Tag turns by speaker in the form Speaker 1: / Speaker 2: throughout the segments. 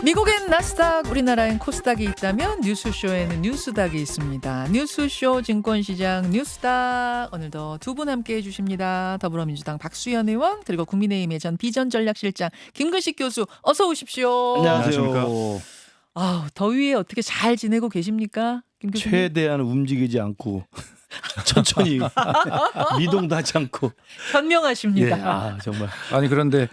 Speaker 1: 미국엔 나스닥, 우리나라엔 코스닥이 있다면 뉴스쇼에는 뉴스닥이 있습니다. 뉴스쇼 증권시장 뉴스닥 오늘도 두 분 함께해 주십니다. 더불어민주당 박수현 의원 그리고 국민의힘의 전 비전전략실장 김근식 교수 어서 오십시오.
Speaker 2: 안녕하십니까.
Speaker 1: 더위에 어떻게 잘 지내고 계십니까? 김 교수님?
Speaker 2: 최대한 움직이지 않고 천천히 미동도 하지 않고
Speaker 1: 현명하십니다.
Speaker 2: 정말
Speaker 3: 아니 그런데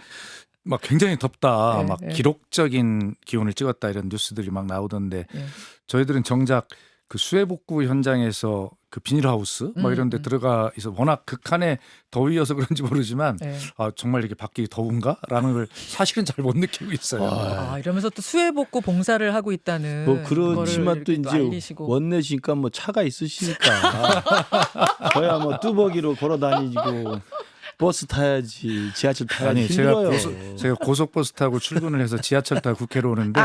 Speaker 3: 막 굉장히 덥다,
Speaker 1: 네,
Speaker 3: 막
Speaker 1: 네.
Speaker 3: 기록적인 기온을 찍었다 이런 뉴스들이 막 나오던데
Speaker 1: 네.
Speaker 3: 저희들은 정작 그 수해 복구 현장에서 그 비닐하우스 뭐 이런 데 들어가 있어 워낙 극한의 더위여서 그런지 모르지만
Speaker 1: 네.
Speaker 3: 정말 이렇게 밖이 더운가라는 걸 사실은 잘 못 느끼고 있어요.
Speaker 1: 이러면서 또 수해복구 봉사를 하고 있다는
Speaker 2: 뭐 그렇지만 또
Speaker 1: 거를 이렇게
Speaker 2: 이제
Speaker 1: 알리시고.
Speaker 2: 원내시니까 뭐 차가 있으시니까 저야 뭐 뚜벅이로 걸어 다니고 버스 타야지 지하철 타야지
Speaker 3: 아니
Speaker 2: 힘들어요.
Speaker 3: 제가 고속버스 타고 출근을 해서 지하철 타고 국회로 오는데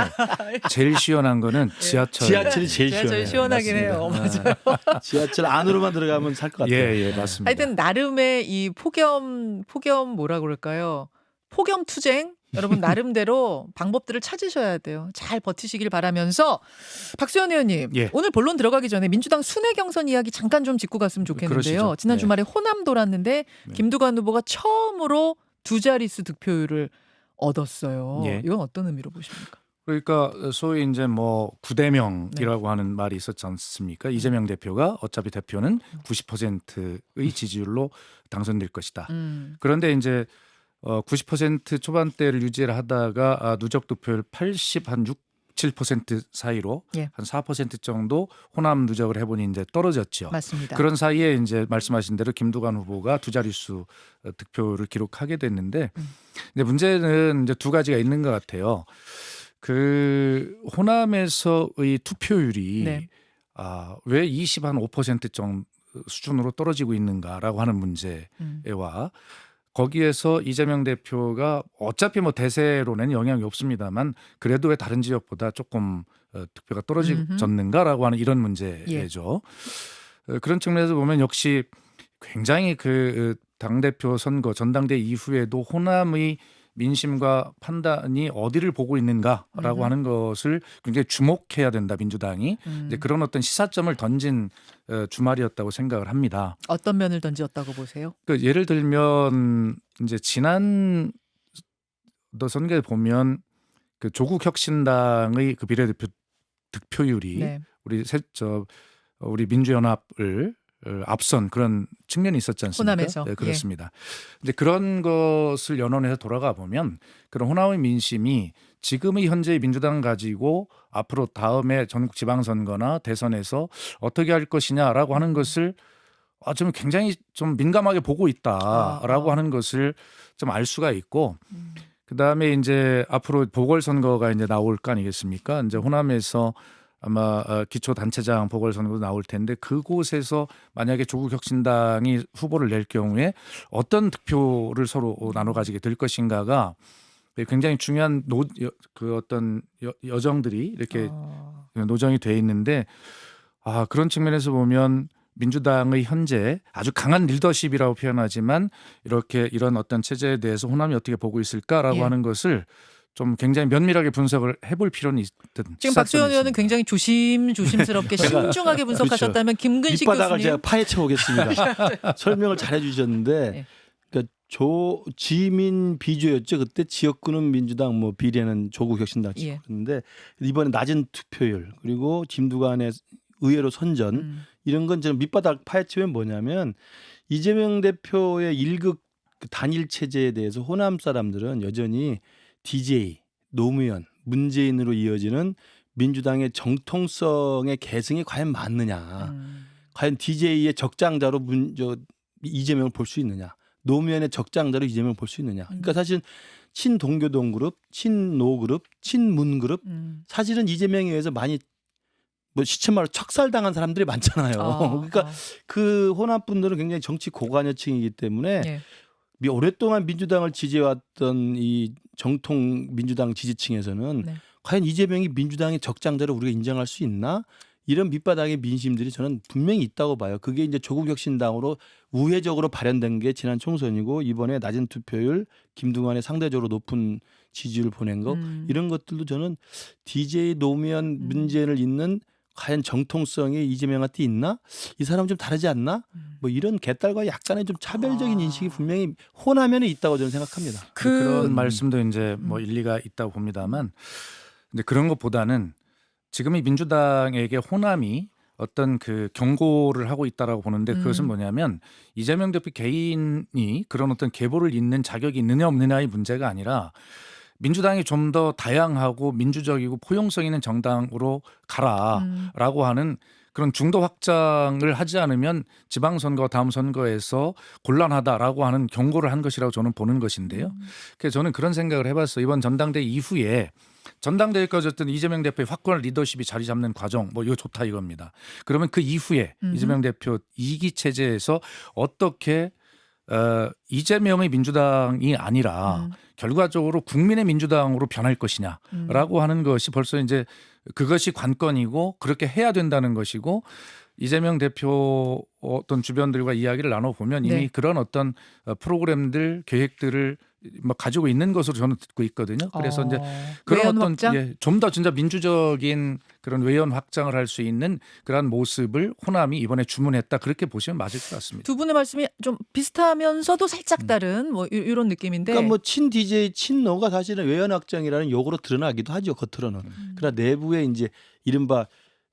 Speaker 3: 제일 시원한 거는 지하철.
Speaker 2: 지하철이 제일
Speaker 1: 지하철
Speaker 2: 시원해요.
Speaker 1: 시원하긴 해요. 맞아요.
Speaker 2: 지하철 안으로만 들어가면 살 것 같아요.
Speaker 3: 예, 맞습니다.
Speaker 1: 하여튼 나름의 이 폭염 뭐라 그럴까요? 폭염 투쟁 여러분 나름대로 방법들을 찾으셔야 돼요. 잘 버티시길 바라면서 박수현 의원님
Speaker 3: 예.
Speaker 1: 오늘 본론 들어가기 전에 민주당 순회 경선 이야기 잠깐 좀 짚고 갔으면 좋겠는데요.
Speaker 3: 그러시죠.
Speaker 1: 지난
Speaker 3: 네.
Speaker 1: 주말에 호남 돌았는데
Speaker 3: 네.
Speaker 1: 김두관 후보가 처음으로 두 자릿수 득표율을 얻었어요.
Speaker 3: 예.
Speaker 1: 이건 어떤 의미로 보십니까?
Speaker 3: 그러니까 소위 이제 뭐 구대명이라고 하는 말이 있었지 않습니까? 이재명 대표가 어차피 대표는 90%의 지지율로 당선될 것이다. 그런데 이제 90% 초반대를 유지를 하다가 누적 득표율 7% 사이로
Speaker 1: 예.
Speaker 3: 한 4% 정도 호남 누적을 해보니 이제 떨어졌죠.
Speaker 1: 맞습니다.
Speaker 3: 그런 사이에 이제 말씀하신 대로 김두관 후보가 두 자릿수 득표를 기록하게 됐는데 근데 문제는 이제 두 가지가 있는 것 같아요. 그 호남에서의 투표율이
Speaker 1: 네.
Speaker 3: 왜 25% 정도 수준으로 떨어지고 있는가라고 하는 문제와 거기에서 이재명 대표가 어차피 뭐 대세로는 영향이 없습니다만 그래도 왜 다른 지역보다 조금 득표가 떨어졌는가라고 하는 이런 문제죠. 그런 측면에서 보면 역시 굉장히 그 당대표 선거 전당대 이후에도 호남의 민심과 판단이 어디를 보고 있는가라고 하는 것을 굉장히 주목해야 된다 민주당이 이제 그런 어떤 시사점을 던진 주말이었다고 생각을 합니다.
Speaker 1: 어떤 면을 던지었다고 보세요?
Speaker 3: 그 예를 들면 이제 지난 선거에 보면 그 조국 혁신당의 그 비례대표 득표율이
Speaker 1: 네.
Speaker 3: 우리 민주연합을 앞선 그런 측면이 있었지 않습니까?
Speaker 1: 호남에서.
Speaker 3: 네, 그렇습니다. 이제 그런 것을 연원해서 돌아가 보면 그런 호남의 민심이 지금의 현재의 민주당 가지고 앞으로 다음에 전국 지방선거나 대선에서 어떻게 할 것이냐라고 하는 것을 좀 굉장히 좀 민감하게 보고 있다라고 하는 것을 좀 알 수가 있고 그다음에 이제 앞으로 보궐선거가 이제 나올 거 아니겠습니까? 이제 호남에서 아마 기초단체장 보궐선거도 나올 텐데 그곳에서 만약에 조국혁신당이 후보를 낼 경우에 어떤 득표를 서로 나눠 가지게 될 것인가가 굉장히 중요한 그 어떤 여정들이 이렇게 노정이 돼 있는데 그런 측면에서 보면 민주당의 현재 아주 강한 리더십이라고 표현하지만 이렇게 이런 어떤 체제에 대해서 호남이 어떻게 보고 있을까라고 하는 것을 좀 굉장히 면밀하게 분석을 해볼 필요는 있든
Speaker 1: 지금 박수현 의원은 굉장히 조심스럽게 신중하게 분석하셨다면 김근식
Speaker 2: 밑바닥을
Speaker 1: 교수님
Speaker 2: 제가 파헤쳐 오겠습니다. 설명을 잘 해주셨는데
Speaker 1: 네.
Speaker 2: 그러니까 지민 비조였죠. 그때 지역구는 민주당 뭐 비례는 조국혁신당 찍었는데 이번에 낮은 투표율 그리고 김두관의 의외로 선전 이런 건 저는 밑바닥 파헤치면 뭐냐면 이재명 대표의 일극 단일 체제에 대해서 호남 사람들은 여전히 DJ, 노무현, 문재인으로 이어지는 민주당의 정통성의 계승이 과연 맞느냐. 과연 DJ의 적장자로 이재명을 볼 수 있느냐. 노무현의 적장자로 이재명을 볼 수 있느냐. 그러니까 사실 친동교동 그룹, 친노 그룹, 친문 그룹 사실은 이재명에 의해서 많이 뭐 시체말로 척살당한 사람들이 많잖아요. 그러니까 그 호남 분들은 굉장히 정치 고관여층이기 때문에 오랫동안 민주당을 지지해왔던 이 정통 민주당 지지층에서는 과연 이재명이 민주당의 적장자로 우리가 인정할 수 있나? 이런 밑바닥의 민심들이 저는 분명히 있다고 봐요. 그게 이제 조국혁신당으로 우회적으로 발현된 게 지난 총선이고 이번에 낮은 투표율, 김두관의 상대적으로 높은 지지율을 보낸 거 이런 것들도 저는 DJ 노무현 문제를 잇는 과연 정통성이 이재명한테 있나? 이 사람 좀 다르지 않나? 뭐 이런 개딸과 약간의 좀 차별적인 인식이 분명히 호남에는 있다고 저는 생각합니다.
Speaker 3: 그런 말씀도 이제 뭐 일리가 있다고 봅니다만, 근데 그런 것보다는 지금 이 민주당에게 호남이 어떤 그 경고를 하고 있다라고 보는데 그것은 뭐냐면 이재명 대표 개인이 그런 어떤 계보를 잇는 자격이 있느냐 없느냐의 문제가 아니라 민주당이 좀 더 다양하고 민주적이고 포용성 있는 정당으로 가라라고 하는 그런 중도 확장을 하지 않으면 지방선거 다음 선거에서 곤란하다라고 하는 경고를 한 것이라고 저는 보는 것인데요. 그래서 저는 그런 생각을 해봤어요. 이번 전당대 이후에 전당대회까지 어떤 이재명 대표의 확고한 리더십이 자리 잡는 과정 뭐 이거 좋다 이겁니다. 그러면 그 이후에 이재명 대표 2기 체제에서 어떻게 이재명의 민주당이 아니라 결과적으로 국민의 민주당으로 변할 것이냐라고 하는 것이 벌써 이제 그것이 관건이고 그렇게 해야 된다는 것이고 이재명 대표 어떤 주변들과 이야기를 나눠보면 이미
Speaker 1: 네.
Speaker 3: 그런 어떤 프로그램들 계획들을 뭐 가지고 있는 것으로 저는 듣고 있거든요. 그래서 이제 그런
Speaker 1: 외연
Speaker 3: 어떤
Speaker 1: 확장?
Speaker 3: 좀 더 진짜 민주적인 그런 외연 확장을 할 수 있는 그러한 모습을 호남이 이번에 주문했다 그렇게 보시면 맞을 것 같습니다.
Speaker 1: 두 분의 말씀이 좀 비슷하면서도 살짝 다른 뭐 이런 느낌인데.
Speaker 2: 그러니까 뭐 친 DJ 친노가 사실은 외연 확장이라는 용어로 드러나기도 하죠. 겉으로는. 그러나 내부에 이제 이른바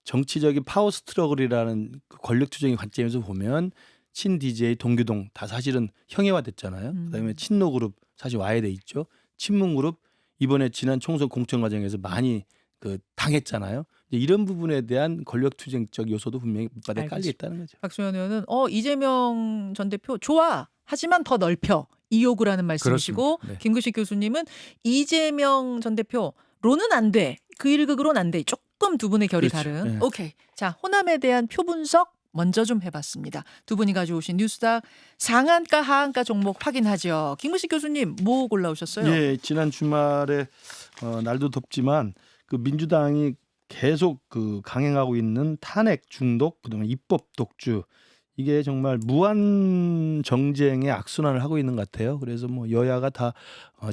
Speaker 2: 정치적인 파워 스트러글이라는 그 권력 투쟁의 관점에서 보면 친 DJ 동규동 다 사실은 형해화됐잖아요. 그다음에 친노 그룹 사실 와해돼 있죠. 친문 그룹 이번에 지난 총선 공천 과정에서 많이 그 당했잖아요. 이제 이런 부분에 대한 권력 투쟁적 요소도 분명히 밑바닥에 깔려 있다는 거죠.
Speaker 1: 박수현 의원은 이재명 전 대표 좋아. 하지만 더 넓혀. 이 요구를 하는 말씀이시고
Speaker 3: 그렇습니다. 네.
Speaker 1: 김구식 교수님은 이재명 전 대표로는 안 돼. 그 일극으로는 안 돼. 조금 두 분의 결이
Speaker 2: 그렇죠.
Speaker 1: 다른.
Speaker 2: 네.
Speaker 1: 오케이. 자, 호남에 대한 표 분석 먼저 좀 해봤습니다. 두 분이 가져오신 뉴스닥 상한가 하한가 종목 확인하죠. 김구식 교수님 뭐 골라오셨어요?
Speaker 2: 예, 지난 주말에 날도 덥지만 그 민주당이 계속 그 강행하고 있는 탄핵 중독, 그다음에 입법 독주 이게 정말 무한 정쟁의 악순환을 하고 있는 것 같아요. 그래서 뭐 여야가 다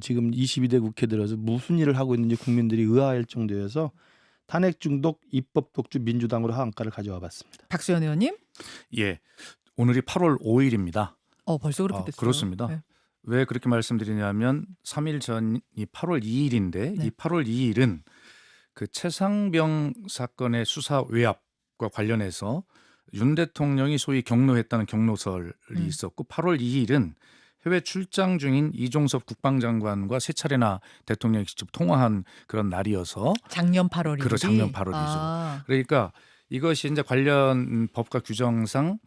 Speaker 2: 지금 22대 국회 들어서 무슨 일을 하고 있는지 국민들이 의아할 정도여서 탄핵 중독, 입법 독주 민주당으로 하한가를 가져와 봤습니다.
Speaker 1: 박수현 의원님?
Speaker 3: 예, 오늘이 8월 5일입니다.
Speaker 1: 벌써 그렇게 됐어요.
Speaker 3: 그렇습니다.
Speaker 1: 네.
Speaker 3: 왜 그렇게 말씀드리냐면 3일 전이 8월 2일인데
Speaker 1: 네.
Speaker 3: 이 8월 2일은 그 최상병 사건의 수사 외압과 관련해서 윤 대통령이 소위 경로했다는 경로설이 있었고 8월 2일은 해외 출장 중인 이종섭 국방장관과 세 차례나 대통령이 직접 통화한 그런 날이어서
Speaker 1: 작년 8월이죠.
Speaker 3: 그렇죠. 작년 8월이죠. 그러니까 이것이 이제 관련 법과 규정상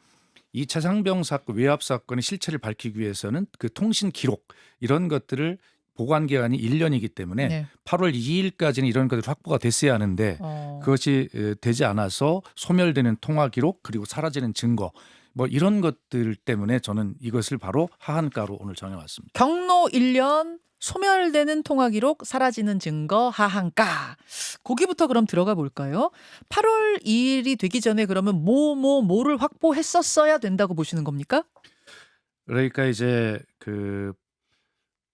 Speaker 3: 이 최상병 사건 외압 사건의 실체를 밝히기 위해서는 그 통신 기록 이런 것들을 보관 기간이 1년이기 때문에
Speaker 1: 네.
Speaker 3: 8월 2일까지는 이런 것들이 확보가 됐어야 하는데 그것이 되지 않아서 소멸되는 통화 기록 그리고 사라지는 증거 뭐 이런 것들 때문에 저는 이것을 바로 하한가로 오늘 정해왔습니다.
Speaker 1: 경로 1년 소멸되는 통화 기록 사라지는 증거 하한가. 거기부터 그럼 들어가 볼까요? 8월 2일이 되기 전에 그러면 뭐를 확보했었어야 된다고 보시는 겁니까?
Speaker 3: 그러니까 이제 그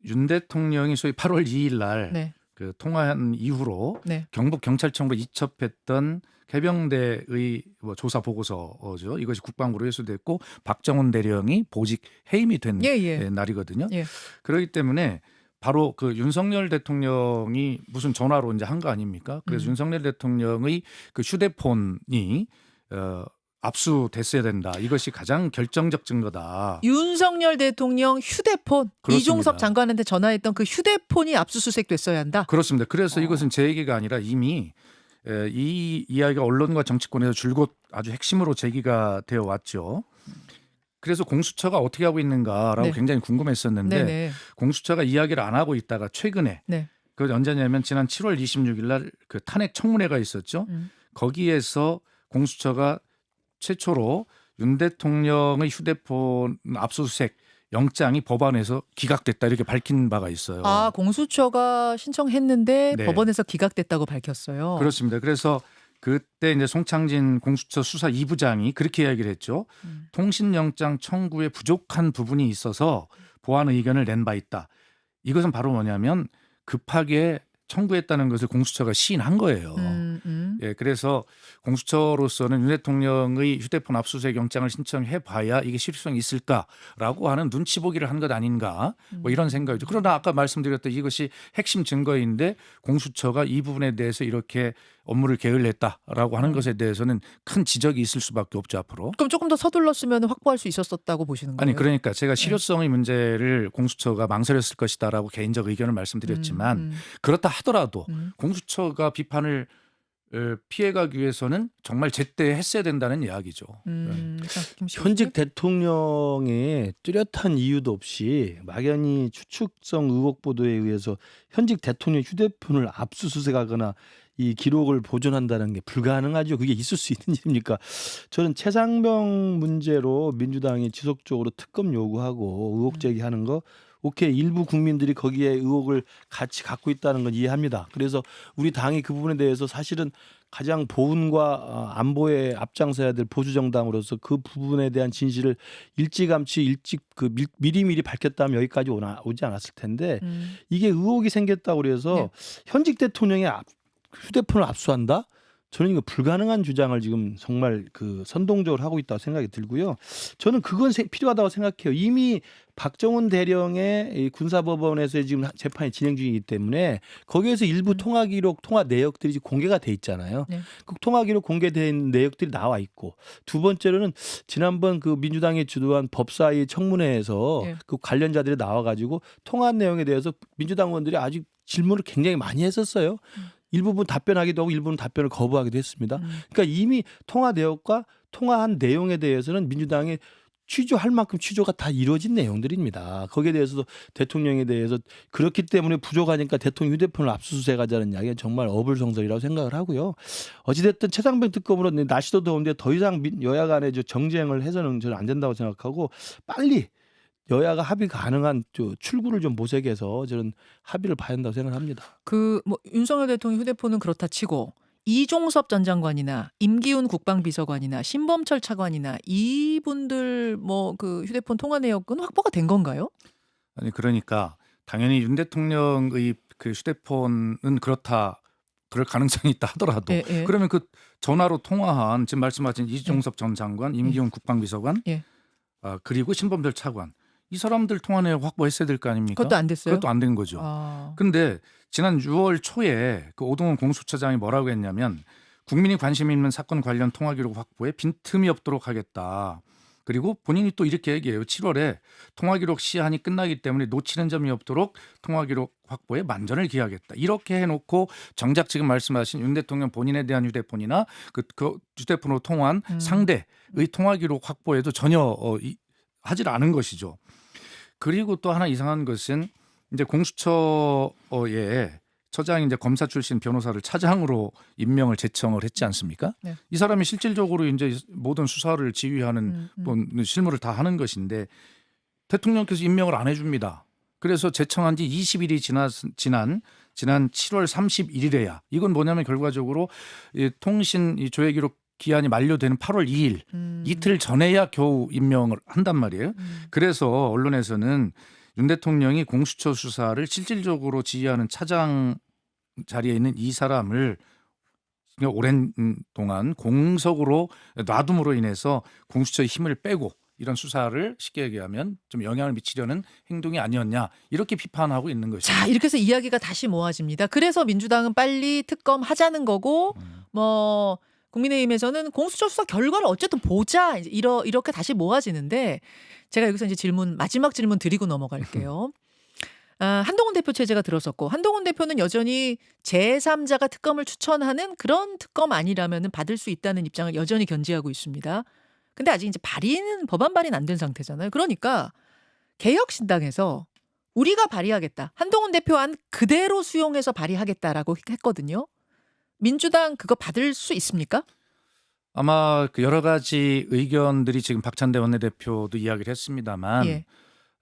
Speaker 3: 윤 대통령이 소위 8월 2일 날
Speaker 1: 네.
Speaker 3: 그 통화한 이후로
Speaker 1: 네.
Speaker 3: 경북 경찰청으로 이첩했던 해병대의 뭐 조사 보고서죠. 이것이 국방부로 회수됐고 박정훈 대령이 보직 해임이 된
Speaker 1: 예.
Speaker 3: 날이거든요.
Speaker 1: 예.
Speaker 3: 그렇기 때문에 바로 그 윤석열 대통령이 무슨 전화로 이제 한 거 아닙니까? 그래서 윤석열 대통령의 그 휴대폰이 압수됐어야 된다. 이것이 가장 결정적 증거다.
Speaker 1: 윤석열 대통령 휴대폰
Speaker 3: 그렇습니다.
Speaker 1: 이종섭 장관한테 전화했던 그 휴대폰이 압수수색됐어야 한다.
Speaker 3: 그렇습니다. 그래서 이것은 제 얘기가 아니라 이미 이 이야기가 언론과 정치권에서 줄곧 아주 핵심으로 제기가 되어 왔죠. 그래서 공수처가 어떻게 하고 있는가라고
Speaker 1: 네.
Speaker 3: 굉장히 궁금했었는데
Speaker 1: 네네.
Speaker 3: 공수처가 이야기를 안 하고 있다가 최근에
Speaker 1: 네.
Speaker 3: 그 언제냐면 지난 7월 26일 날 그 탄핵 청문회가 있었죠. 거기에서 공수처가 최초로 윤 대통령의 휴대폰 압수수색 영장이 법원에서 기각됐다 이렇게 밝힌 바가 있어요.
Speaker 1: 공수처가 신청했는데
Speaker 3: 네.
Speaker 1: 법원에서 기각됐다고 밝혔어요.
Speaker 3: 그렇습니다. 그래서 그때 이제 송창진 공수처 수사 2부장이 그렇게 이야기를 했죠. 통신영장 청구에 부족한 부분이 있어서 보완 의견을 낸 바 있다. 이것은 바로 뭐냐면 급하게 청구했다는 것을 공수처가 시인한 거예요. 예, 그래서 공수처로서는 윤 대통령의 휴대폰 압수수색 영장을 신청해 봐야 이게 실효성이 있을까라고 하는 눈치 보기를 한 것 아닌가 뭐 이런 생각이죠. 그러나 아까 말씀드렸던 이것이 핵심 증거인데 공수처가 이 부분에 대해서 이렇게 업무를 게을렀다라고 하는 것에 대해서는 큰 지적이 있을 수밖에 없죠 앞으로.
Speaker 1: 그럼 조금 더 서둘렀으면 확보할 수 있었다고 보시는 거예요?
Speaker 3: 아니 그러니까 제가 실효성의 문제를 공수처가 망설였을 것이다라고 개인적 의견을 말씀드렸지만 그렇다 하더라도 공수처가 비판을 피해가기 위해서는 정말 제때 했어야 된다는 이야기죠.
Speaker 2: 현직 대통령의 뚜렷한 이유도 없이 막연히 추측성 의혹 보도에 의해서 현직 대통령 휴대폰을 압수수색하거나 이 기록을 보존한다는 게 불가능하죠. 그게 있을 수 있는 일입니까? 저는 최상병 문제로 민주당이 지속적으로 특검 요구하고 의혹 제기하는 거 오케이, 일부 국민들이 거기에 의혹을 같이 갖고 있다는 건 이해합니다. 그래서 우리 당이 그 부분에 대해서 사실은 가장 보훈과 안보에 앞장서야 될 보수 정당으로서 그 부분에 대한 진실을 일찌감치 미리미리 밝혔다면 여기까지 오지 않았을 텐데 이게 의혹이 생겼다고 그래서 현직 대통령의 휴대폰을 압수한다? 저는 이거 불가능한 주장을 지금 정말 선동적으로 하고 있다고 생각이 들고요. 저는 그건 필요하다고 생각해요. 이미 박정훈 대령의 이 군사법원에서 지금 재판이 진행 중이기 때문에 거기에서 일부 통화 기록, 통화 내역들이 공개가 돼 있잖아요. 그 통화 기록 공개된 내역들이 나와 있고 두 번째로는 지난번 그 민주당이 주도한 법사위 청문회에서 그 관련자들이 나와가지고 통화 내용에 대해서 민주당 의원들이 아주 질문을 굉장히 많이 했었어요. 일부분 답변하기도 하고 일부분 답변을 거부하기도 했습니다. 그러니까 이미 통화 내역과 통화한 내용에 대해서는 민주당이 취조할 만큼 취조가 다 이루어진 내용들입니다. 거기에 대해서도 대통령에 대해서 그렇기 때문에 부족하니까 대통령 휴대폰을 압수수색하자는 이야기는 정말 어불성설이라고 생각을 하고요. 어찌됐든 최상병 특검으로 날씨도 더운데 더 이상 여야 간의 정쟁을 해서는 저는 안 된다고 생각하고 빨리 여야가 합의 가능한 출구를 좀 모색해서 저는 합의를 봐야 한다고 생각합니다.
Speaker 1: 윤석열 대통령 휴대폰은 그렇다 치고 이종섭 전 장관이나 임기훈 국방비서관이나 신범철 차관이나 이분들 그 휴대폰 통화 내역은 확보가 된 건가요?
Speaker 3: 아니 그러니까 당연히 윤 대통령의 그 휴대폰은 그럴 가능성이 있다 하더라도 그러면 그 전화로 통화한 지금 말씀하신 이종섭 전 장관, 임기훈 국방비서관, 그리고 신범철 차관 이 사람들 통화 내역 확보했어야 될 거 아닙니까?
Speaker 1: 그것도 안 됐어요?
Speaker 3: 그것도 안 된 거죠. 근데 지난 6월 초에 그 오동훈 공수처장이 뭐라고 했냐면 국민이 관심 있는 사건 관련 통화 기록 확보에 빈틈이 없도록 하겠다. 그리고 본인이 또 이렇게 얘기해요. 7월에 통화 기록 시한이 끝나기 때문에 놓치는 점이 없도록 통화 기록 확보에 만전을 기하겠다. 이렇게 해놓고 정작 지금 말씀하신 윤 대통령 본인에 대한 휴대폰이나 그 휴대폰으로 통화한 상대의 통화 기록 확보에도 전혀 하질 않은 것이죠. 그리고 또 하나 이상한 것은 이제 공수처에 처장이 이제 검사 출신 변호사를 차장으로 임명을 제청을 했지 않습니까? 이 사람이 실질적으로 이제 모든 수사를 지휘하는 실무를 다 하는 것인데 대통령께서 임명을 안 해줍니다. 그래서 제청한 지 20일이 지난 7월 31일에야 이건 뭐냐면 결과적으로 통신 조회 기록 기한이 만료되는 8월 2일 이틀 전에야 겨우 임명을 한단 말이에요. 그래서 언론에서는 윤 대통령이 공수처 수사를 실질적으로 지휘하는 차장 자리에 있는 이 사람을 오랜 동안 공석으로 놔둠으로 인해서 공수처의 힘을 빼고 이런 수사를 쉽게 얘기하면 좀 영향을 미치려는 행동이 아니었냐 이렇게 비판하고 있는 것이죠.
Speaker 1: 자, 이렇게 해서 이야기가 다시 모아집니다. 그래서 민주당은 빨리 특검 하자는 거고 국민의힘에서는 공수처 수사 결과를 어쨌든 보자 이렇게 다시 모아지는데 제가 여기서 이제 마지막 질문 드리고 넘어갈게요. 한동훈 대표 체제가 들었었고 한동훈 대표는 여전히 제3자가 특검을 추천하는 그런 특검 아니라면 받을 수 있다는 입장을 여전히 견지하고 있습니다. 근데 아직 이제 법안 발의는 안 된 상태잖아요. 그러니까 개혁신당에서 우리가 발의하겠다. 한동훈 대표안 그대로 수용해서 발의하겠다라고 했거든요. 민주당 그거 받을 수 있습니까?
Speaker 3: 아마 그 여러 가지 의견들이 지금 박찬대 원내대표도 이야기를 했습니다만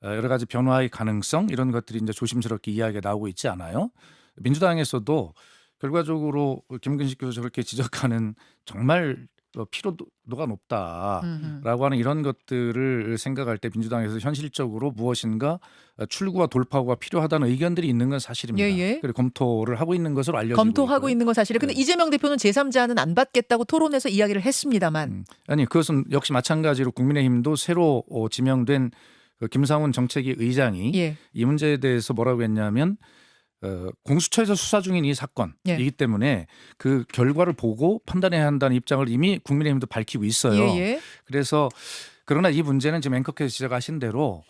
Speaker 3: 여러 가지 변화의 가능성 이런 것들이 이제 조심스럽게 이야기가 나오고 있지 않아요? 민주당에서도 결과적으로 김근식 교수 저렇게 지적하는 정말 피로도가 높다라고 하는 이런 것들을 생각할 때 민주당에서 현실적으로 무엇인가 출구와 돌파구가 필요하다는 의견들이 있는 건 사실입니다.
Speaker 1: 예.
Speaker 3: 그리고 검토를 하고 있는 것으로 알려지고
Speaker 1: 검토하고
Speaker 3: 있고요.
Speaker 1: 있는 건 사실이에요. 근데
Speaker 3: 네.
Speaker 1: 이재명 대표는 제3자는 안 받겠다고 토론에서 이야기를 했습니다만.
Speaker 3: 아니 그것은 역시 마찬가지로 국민의힘도 새로 지명된 그 김상훈 정책위 의장이
Speaker 1: 예.
Speaker 3: 이 문제에 대해서 뭐라고 했냐면 공수처에서 수사 중인 이 사건이기
Speaker 1: 예.
Speaker 3: 때문에 그 결과를 보고 판단해야 한다는 입장을 이미 국민의힘도 밝히고 있어요.
Speaker 1: 예.
Speaker 3: 그래서 그러나 이 문제는 지금 앵커께서 지적하신 대로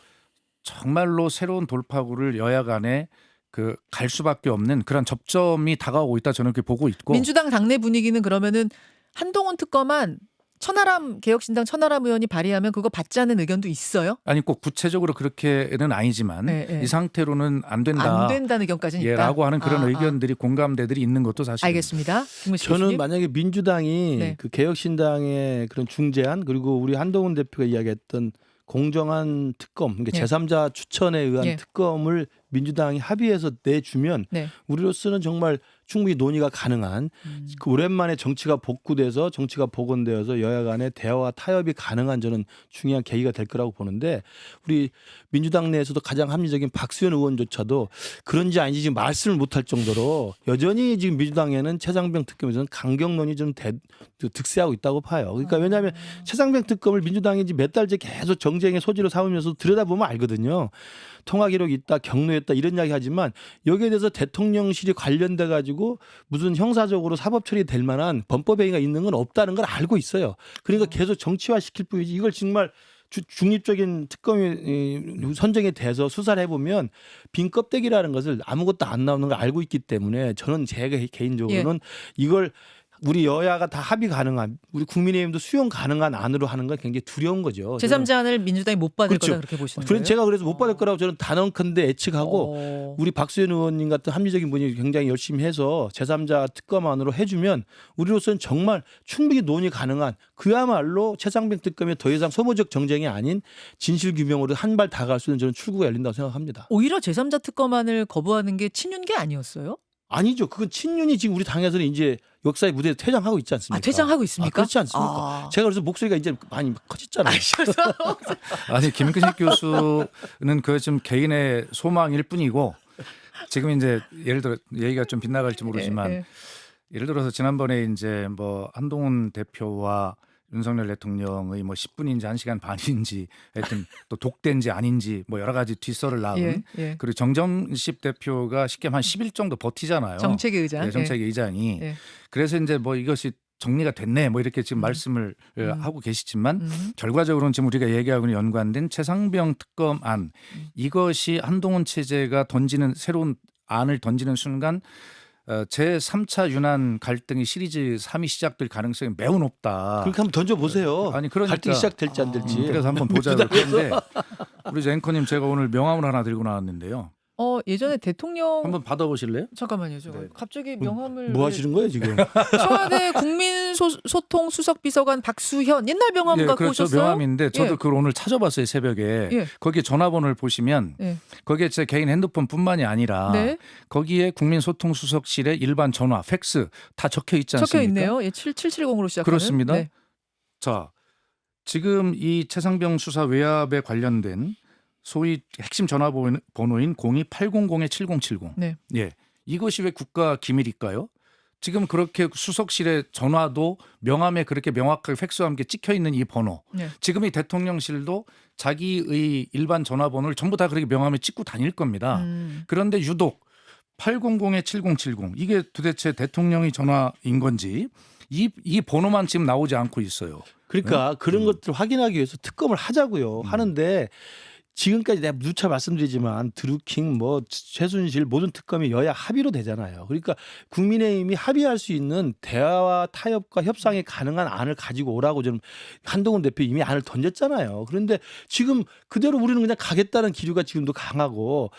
Speaker 3: 정말로 새로운 돌파구를 여야 간에 그 갈 수밖에 없는 그런 접점이 다가오고 있다 저는 그렇게 보고 있고.
Speaker 1: 민주당 당내 분위기는 그러면은 한동훈 특검안 천하람 개혁신당 천하람 의원이 발의하면 그거 받자는 의견도 있어요?
Speaker 3: 아니 꼭 구체적으로 그렇게는 아니지만
Speaker 1: 네.
Speaker 3: 이 상태로는 안 된다.
Speaker 1: 안 된다는 의견까지는 있다.
Speaker 3: 라고 하는 그런 의견들이 공감대들이 있는 것도 사실입니다.
Speaker 1: 알겠습니다.
Speaker 2: 저는 만약에 민주당이
Speaker 1: 네.
Speaker 2: 그 개혁신당의 그런 중재안 그리고 우리 한동훈 대표가 이야기했던 공정한 특검, 그러니까
Speaker 1: 예.
Speaker 2: 제3자 추천에 의한
Speaker 1: 예.
Speaker 2: 특검을 민주당이 합의해서 내주면
Speaker 1: 네.
Speaker 2: 우리로서는 정말 충분히 논의가 가능한 그 오랜만에 정치가 복구돼서 정치가 복원되어서 여야 간의 대화와 타협이 가능한 저는 중요한 계기가 될 거라고 보는데 우리 민주당 내에서도 가장 합리적인 박수현 의원조차도 그런지 아닌지 지금 말씀을 못할 정도로 여전히 지금 민주당에는 최상병 특검에서는 강경론이 좀 득세하고 있다고 봐요. 그러니까 왜냐하면 최상병 특검을 민주당이 이제 몇 달째 계속 정쟁의 소지로 삼으면서 들여다보면 알거든요. 통화 기록이 있다, 경로했다 이런 이야기 하지만 여기에 대해서 대통령실이 관련돼 가지고 무슨 형사적으로 사법 처리될 만한 범법 행위가 있는 건 없다는 걸 알고 있어요. 그러니까 계속 정치화 시킬 뿐이지 이걸 정말 중립적인 특검이 선정이 돼서 수사를 해보면 빈 껍데기라는 것을 아무것도 안 나오는 걸 알고 있기 때문에 저는 제가 개인적으로는 이걸 우리 여야가 다 합의 가능한 우리 국민의힘도 수용 가능한 안으로 하는 건 굉장히 두려운 거죠.
Speaker 1: 제3자안을 민주당이 못 받을
Speaker 2: 그렇죠.
Speaker 1: 거다 그렇게 보시는 거예요?
Speaker 2: 제가 그래서 못 받을 거라고 저는 단언컨대 예측하고 우리 박수현 의원님 같은 합리적인 분이 굉장히 열심히 해서 제3자 특검안으로 해주면 우리로서는 정말 충분히 논의 가능한 그야말로 최상병 특검의 더 이상 소모적 정쟁이 아닌 진실규명으로 한 발 다가갈 수 있는 저는 출구가 열린다고 생각합니다.
Speaker 1: 오히려 제3자 특검안을 거부하는 게 친윤계 아니었어요?
Speaker 2: 아니죠. 그건 친윤이 지금 우리 당에서는 이제 역사의 무대에 퇴장하고 있지 않습니까?
Speaker 1: 아, 퇴장하고 있습니까?
Speaker 2: 그렇지 않습니까? 제가 그래서 목소리가 이제 많이 커졌잖아요.
Speaker 3: 아니 김근식 교수는 그 좀 개인의 소망일 뿐이고 지금 이제 예를 들어 얘기가 좀 빗나갈지 모르지만 예를 들어서 지난번에 이제 뭐 한동훈 대표와 윤석열 대통령의 뭐 10분인지 1시간 반인지 하여튼 또 독대인지 아닌지 뭐 여러 가지 뒷설을 낳은 그리고 정정식 대표가 쉽게 한 10일 정도 버티잖아요.
Speaker 1: 정책위 의장.
Speaker 3: 네, 정책위 의장이.
Speaker 1: 예.
Speaker 3: 그래서 이제 뭐 이것이 정리가 됐네 뭐 이렇게 지금 말씀을 하고 계시지만 결과적으로는 지금 우리가 얘기하고는 연관된 최상병 특검안 이것이 한동훈 체제가 던지는 새로운 안을 던지는 순간 제3차 유난 갈등이 시리즈 3이 시작될 가능성이 매우 높다.
Speaker 2: 그렇게 한번 던져보세요.
Speaker 3: 아니 그러니까
Speaker 2: 갈등이 시작될지 안 될지.
Speaker 3: 그래서 한번 보자고 했는데 우리 앵커님 제가 오늘 명함을 하나 들고 나왔는데요.
Speaker 1: 예전에 대통령
Speaker 3: 한번 받아보실래요?
Speaker 1: 잠깐만요. 저 갑자기 명함을
Speaker 2: 뭐 하시는 거예요 지금?
Speaker 1: 청와대 국민소통 수석비서관 박수현 옛날 명함 갖고
Speaker 3: 그렇죠.
Speaker 1: 오셨어요?
Speaker 3: 명함인데 저도 그걸 오늘 찾아봤어요 새벽에. 거기에 전화번호를 보시면 거기에 제 개인 핸드폰뿐만이 아니라 거기에 국민소통수석실의 일반 전화, 팩스 다 적혀 있지 않습니까?
Speaker 1: 적혀 있네요. 7770으로 시작하는.
Speaker 3: 그렇습니다. 자, 지금 이 최상병 수사 외압에 관련된 소위 핵심 전화번호인 02-800-7070. 예, 이것이 왜 국가 기밀일까요? 지금 그렇게 수석실의 전화도 명함에 그렇게 명확하게 팩스와 함께 찍혀 있는 이 번호. 지금 이 대통령실도 자기의 일반 전화번호를 전부 다 그렇게 명함에 찍고 다닐 겁니다. 그런데 유독 800-7070 이게 도대체 대통령의 전화인 건지 이 번호만 지금 나오지 않고 있어요.
Speaker 2: 그러니까 그런 것들을 확인하기 위해서 특검을 하자고요. 하는데 지금까지 내가 누차 말씀드리지만 드루킹 뭐 최순실 모든 특검이 여야 합의로 되잖아요. 그러니까 국민의힘이 합의할 수 있는 대화와 타협과 협상이 가능한 안을 가지고 오라고 좀 한동훈 대표 이미 안을 던졌잖아요. 그런데 지금 그대로 우리는 그냥 가겠다는 기류가 지금도 강하고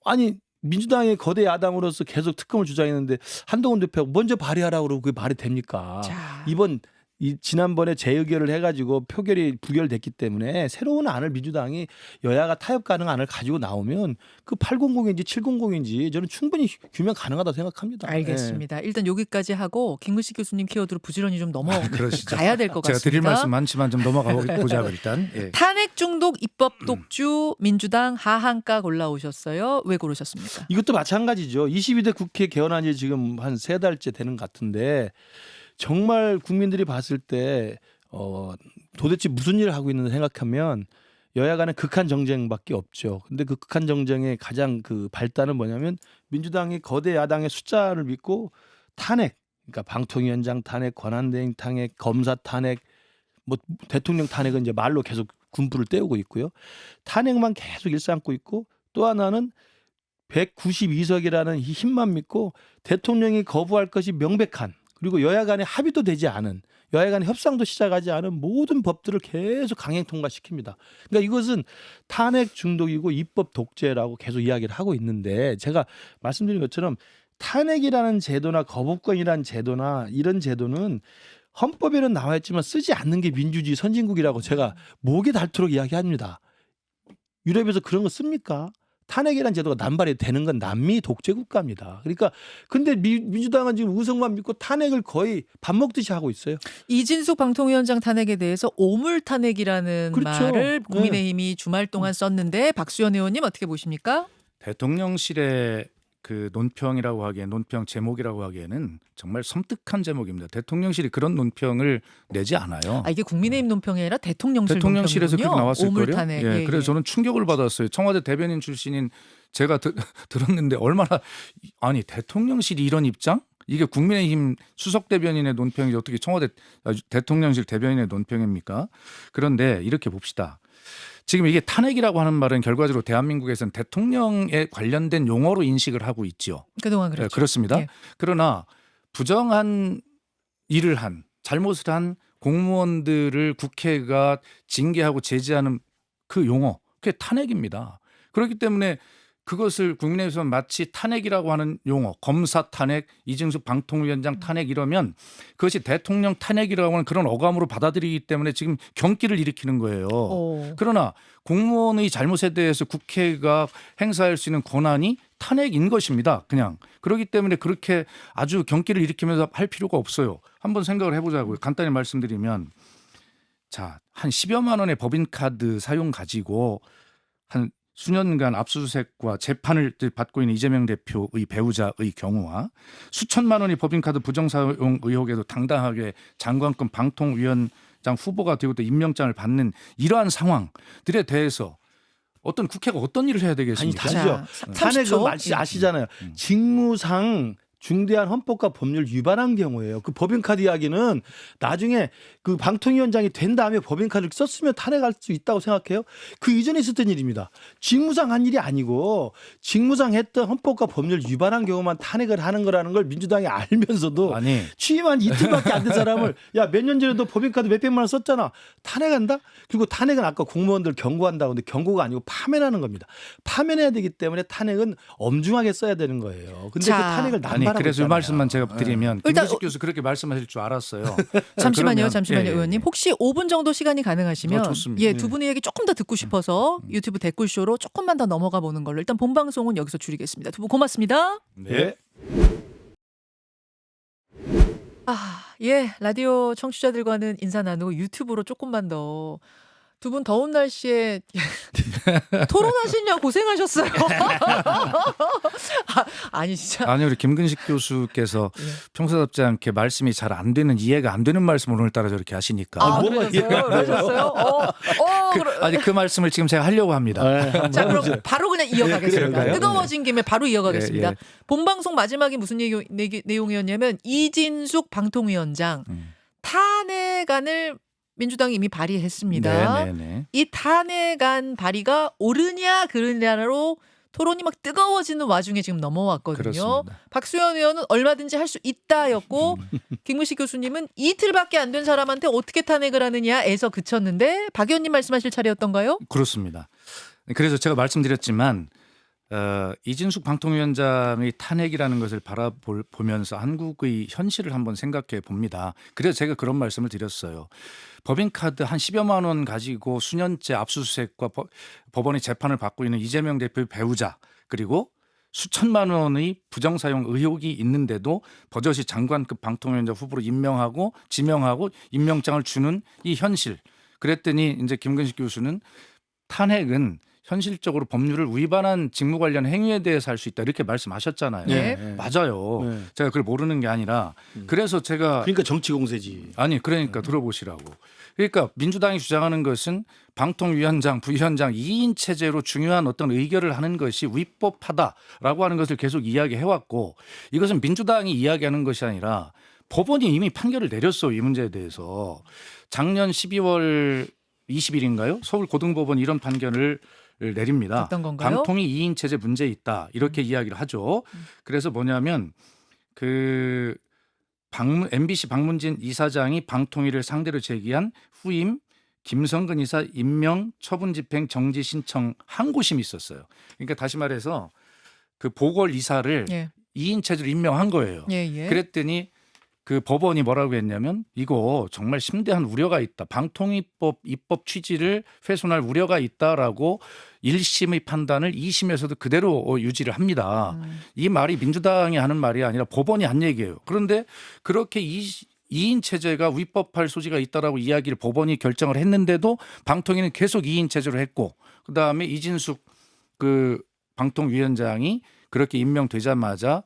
Speaker 2: 아니 민주당의 거대 야당으로서 계속 특검을 주장했는데 한동훈 대표가 먼저 발의하라고 그러고 그게 말이 됩니까?
Speaker 1: 자.
Speaker 2: 이번 이 지난번에 재의결을 해가지고 표결이 부결됐기 때문에 새로운 안을 민주당이 여야가 타협 가능한 안을 가지고 나오면 그 800인지 700인지 저는 충분히 규명 가능하다고 생각합니다.
Speaker 1: 알겠습니다. 일단 여기까지 하고 김근식 교수님 키워드로 부지런히 좀
Speaker 3: 그러시죠.
Speaker 1: 넘어가야 될 것
Speaker 3: 제가
Speaker 1: 같습니다.
Speaker 3: 드릴 말씀 많지만 좀 넘어가 보자고 일단. 예.
Speaker 1: 탄핵 중독 입법 독주 민주당 하한가 골라오셨어요. 왜 고르셨습니까?
Speaker 2: 이것도 마찬가지죠. 22대 국회 개헌한 지 지금 한 3달째 되는 것 같은데 정말 국민들이 봤을 때 도대체 무슨 일을 하고 있는지 생각하면 여야 간의 극한 정쟁밖에 없죠. 근데 그 극한 정쟁의 가장 그 발단은 뭐냐면 민주당이 거대 야당의 숫자를 믿고 탄핵, 그러니까 방통위원장 탄핵, 권한대행 탄핵, 검사 탄핵, 뭐 대통령 탄핵은 이제 말로 계속 군부를 떼우고 있고요. 탄핵만 계속 일삼고 있고 또 하나는 192석이라는 이 힘만 믿고 대통령이 거부할 것이 명백한 그리고 여야 간의 합의도 되지 않은 여야 간의 협상도 시작하지 않은 모든 법들을 계속 강행 통과시킵니다. 그러니까 이것은 탄핵 중독이고 입법 독재라고 계속 이야기를 하고 있는데 제가 말씀드린 것처럼 탄핵이라는 제도나 거부권이라는 제도나 이런 제도는 헌법에는 나와 있지만 쓰지 않는 게 민주주의 선진국이라고 제가 목에 닳도록 이야기합니다. 유럽에서 그런 거 씁니까? 탄핵이라는 제도가 남발이 되는 건 남미 독재 국가입니다. 그러니까 근데 민주당은 지금 우성만 믿고 탄핵을 거의 밥 먹듯이 하고 있어요.
Speaker 1: 이진숙 방통위원장 탄핵에 대해서 오물 탄핵이라는
Speaker 2: 그렇죠.
Speaker 1: 말을 국민의힘이 주말 동안 썼는데 박수현 의원님 어떻게 보십니까?
Speaker 3: 대통령실의 그 논평이라고 하기엔 논평 제목이라고 하기에는 정말 섬뜩한 제목입니다. 대통령실이 그런 논평을 내지 않아요.
Speaker 1: 이게 국민의힘 논평이 아니라
Speaker 3: 대통령실에서 그렇게 나왔을
Speaker 1: 오물
Speaker 3: 거요.
Speaker 1: 탄핵.
Speaker 3: 예, 그래서 저는 충격을 받았어요. 청와대 대변인 출신인 제가 들었는데 얼마나 아니 대통령실이 이런 입장? 이게 국민의힘 수석 대변인의 논평이지 어떻게 청와대 대통령실 대변인의 논평입니까? 그런데 이렇게 봅시다. 지금 이게 탄핵이라고 하는 말은 결과적으로 대한민국에서는 대통령에 관련된 용어로 인식을 하고 있죠.
Speaker 1: 그동안 그렇죠.
Speaker 3: 네, 그렇습니다.
Speaker 1: 예.
Speaker 3: 그러나 부정한 일을 한 잘못을 한 공무원들을 국회가 징계하고 제지하는 그 용어 그게 탄핵입니다. 그렇기 때문에 그것을 국민의힘에서는 마치 탄핵이라고 하는 용어 검사 탄핵, 이진숙 방통위원장 탄핵 이러면 그것이 대통령 탄핵이라고 하는 그런 어감으로 받아들이기 때문에 지금 경기를 일으키는 거예요. 그러나 공무원의 잘못에 대해서 국회가 행사할 수 있는 권한이 탄핵인 것입니다. 그냥. 그렇기 때문에 그렇게 아주 경기를 일으키면서 할 필요가 없어요. 한번 생각을 해보자고요. 간단히 말씀드리면 자, 한 10여만 원의 법인카드 사용 가지고 한 수년간 압수수색과 재판을 받고 있는 이재명 대표의 배우자의 경우와 수천만 원의 법인카드 부정사용 의혹에도 당당하게 장관급 방통위원장 후보가 되고 또 임명장을 받는 이러한 상황들에 대해서 어떤 국회가 어떤 일을 해야 되겠습니까?
Speaker 2: 아니 다시요. 탄핵은 아시잖아요. 직무상 중대한 헌법과 법률 위반한 경우에요. 그 법인카드 이야기는 나중에 그 방통위원장이 된 다음에 법인카드를 썼으면 탄핵할 수 있다고 생각해요. 그 이전에 있었던 일입니다. 직무상 한 일이 아니고 직무상 했던 헌법과 법률 위반한 경우만 탄핵을 하는 거라는 걸 민주당이 알면서도
Speaker 3: 아니.
Speaker 2: 취임한 이틀밖에 안 된 사람을 야, 몇 년 전에도 법인카드 몇백만 원 썼잖아. 탄핵한다? 그리고 탄핵은 아까 공무원들 경고한다고 근데 경고가 아니고 파면하는 겁니다. 파면해야 되기 때문에 탄핵은 엄중하게 써야 되는 거예요. 근데 그 탄핵을 남발하고
Speaker 3: 그래서 이
Speaker 2: 있잖아요.
Speaker 3: 말씀만 제가 드리면
Speaker 1: 일단
Speaker 3: 김근식 교수 그렇게 말씀하실 줄 알았어요.
Speaker 1: 잠시만요,
Speaker 3: 그러면, 예,
Speaker 1: 의원님. 혹시 5분 정도 시간이 가능하시면
Speaker 3: 좋습니다.
Speaker 1: 예, 두 분의 얘기 조금 더 듣고 싶어서 유튜브 댓글쇼로 조금만 더 넘어가 보는 걸로 일단 본 방송은 여기서 줄이겠습니다. 두 분 고맙습니다.
Speaker 3: 네.
Speaker 1: 예, 라디오 청취자들과는 인사 나누고 유튜브로 조금만 더. 두 분 더운 날씨에 토론하시냐 고생하셨어요. 아니 진짜.
Speaker 3: 아니 우리 김근식 교수께서 평소답지 않게 말씀이 잘 안 되는 이해가 안 되는 말씀을 오늘따라 저렇게 하시니까.
Speaker 2: 뭐가
Speaker 1: 그러셨어요?
Speaker 3: 아니 그 말씀을 지금 제가 하려고 합니다.
Speaker 1: 자 그럼 바로 그냥 이어가겠습니다.
Speaker 3: 그럴까요?
Speaker 1: 뜨거워진 김에 바로 이어가겠습니다.
Speaker 3: 예.
Speaker 1: 본방송 마지막이 무슨 내용이었냐면 이진숙 방통위원장 탄핵안을 민주당이 이미 발의했습니다.
Speaker 3: 네네네.
Speaker 1: 이 탄핵안 발의가 옳으냐 그르냐로 토론이 막 뜨거워지는 와중에 지금 넘어왔거든요.
Speaker 3: 그렇습니다.
Speaker 1: 박수현 의원은 얼마든지 할 수 있다였고 김문식 교수님은 이틀밖에 안 된 사람한테 어떻게 탄핵을 하느냐에서 그쳤는데 박 의원님 말씀하실 차례였던가요?
Speaker 3: 그렇습니다. 그래서 제가 말씀드렸지만 이진숙 방통위원장의 탄핵이라는 것을 바라보면서 한국의 현실을 한번 생각해 봅니다. 그래서 제가 그런 말씀을 드렸어요. 법인카드 한 10여만 원 가지고 수년째 압수수색과 법원의 재판을 받고 있는 이재명 대표의 배우자 그리고 수천만 원의 부정사용 의혹이 있는데도 버젓이 장관급 방통위원장 후보로 임명하고 지명하고 임명장을 주는 이 현실. 그랬더니 이제 김근식 교수는 탄핵은 현실적으로 법률을 위반한 직무 관련 행위에 대해서 할 수 있다 이렇게 말씀하셨잖아요.
Speaker 1: 네.
Speaker 3: 맞아요.
Speaker 2: 네.
Speaker 3: 제가 그걸 모르는 게 아니라 그래서 제가
Speaker 2: 그러니까 정치 공세지.
Speaker 3: 아니 그러니까 들어보시라고. 그러니까 민주당이 주장하는 것은 방통위원장, 부위원장 2인 체제로 중요한 어떤 의결을 하는 것이 위법하다라고 하는 것을 계속 이야기해왔고 이것은 민주당이 이야기하는 것이 아니라 법원이 이미 판결을 내렸어요. 이 문제에 대해서. 작년 12월 20일인가요? 서울고등법원이 이런 판결을 내립니다.
Speaker 1: 어떤 건가요?
Speaker 3: 방통위 2인 체제 문제 있다. 이렇게 이야기를 하죠. 그래서 뭐냐면 그 MBC 박문진 이사장이 방통위를 상대로 제기한 후임 김성근 이사 임명 처분 집행 정지 신청 항고심이 있었어요. 그러니까 다시 말해서 그 보궐 이사를
Speaker 1: 예.
Speaker 3: 2인 체제로 임명한 거예요.
Speaker 1: 예, 예.
Speaker 3: 그랬더니 그 법원이 뭐라고 했냐면 이거 정말 심대한 우려가 있다. 방통위법 입법 취지를 훼손할 우려가 있다라고 1심의 판단을 2심에서도 그대로 유지를 합니다. 이 말이 민주당이 하는 말이 아니라 법원이 한 얘기예요. 그런데 그렇게 2인 체제가 위법할 소지가 있다라고 이야기를 법원이 결정을 했는데도 방통위는 계속 2인 체제로 했고 그다음에 이진숙 그 방통위원장이 그렇게 임명되자마자